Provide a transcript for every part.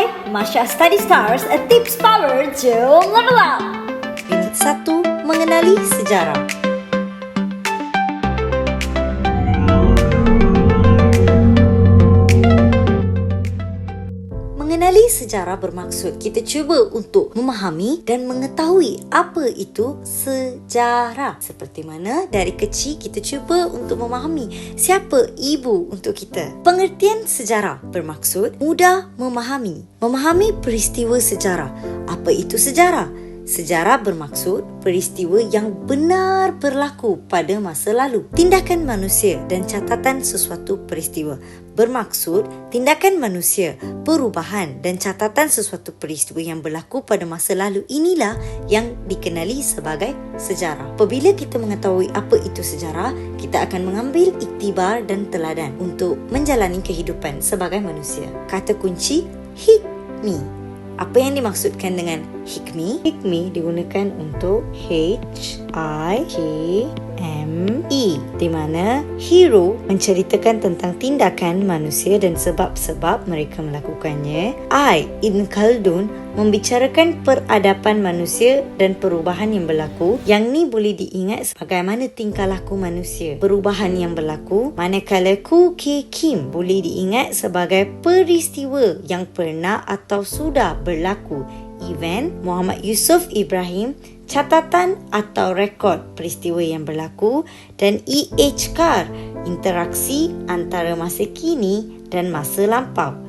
Hai, Masya Study Stars, a tips power, jom level up! Unit 1, mengenali sejarah. Mengenali sejarah bermaksud kita cuba untuk memahami dan mengetahui apa itu sejarah. Seperti mana dari kecil kita cuba untuk memahami siapa ibu untuk kita. Pengertian sejarah bermaksud mudah memahami. Memahami peristiwa sejarah. Apa itu sejarah? Sejarah bermaksud peristiwa yang benar berlaku pada masa lalu. Tindakan manusia dan catatan sesuatu peristiwa bermaksud tindakan manusia, perubahan dan catatan sesuatu peristiwa yang berlaku pada masa lalu inilah yang dikenali sebagai sejarah. Apabila kita mengetahui apa itu sejarah, kita akan mengambil iktibar dan teladan untuk menjalani kehidupan sebagai manusia. Kata kunci hikmi. Apa yang dimaksudkan dengan hikmi? Hikmi digunakan untuk H-I-K-M-E, di mana hero menceritakan tentang tindakan manusia dan sebab-sebab mereka melakukannya. I, Ibn Khaldun, membicarakan peradaban manusia dan perubahan yang berlaku. Yang ni boleh diingat sebagaimana tingkah laku manusia. Perubahan yang berlaku, manakala Ku K. Kim boleh diingat sebagai peristiwa yang pernah atau sudah berlaku. Event Muhammad Yusuf Ibrahim, catatan atau rekod peristiwa yang berlaku. Dan E.H. Carr, interaksi antara masa kini dan masa lampau.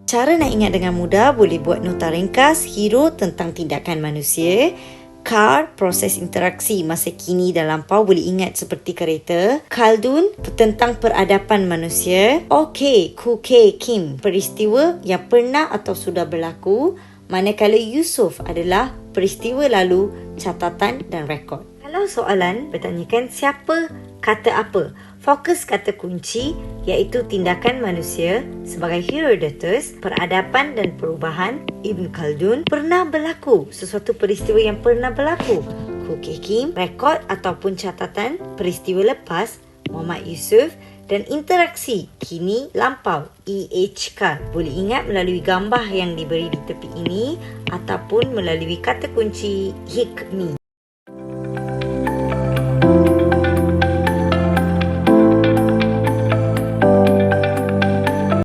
Cara nak ingat dengan mudah, boleh buat nota ringkas. Hero tentang tindakan manusia. Car, proses interaksi masa kini dan lampau, boleh ingat seperti kereta. Khaldun, tentang peradaban manusia. OK, Ku K. Kim, peristiwa yang pernah atau sudah berlaku. Manakala Yusuf adalah peristiwa lalu, catatan dan rekod. Kalau soalan bertanyakan siapa kata apa, fokus kata kunci iaitu tindakan manusia sebagai Herodotus, peradaban dan perubahan Ibn Khaldun, pernah berlaku, sesuatu peristiwa yang pernah berlaku Ku K. Kim, rekod ataupun catatan peristiwa lepas Muhammad Yusuf, dan interaksi kini lampau E.H. Carr. Boleh ingat melalui gambar yang diberi di tepi ini ataupun melalui kata kunci hikmi.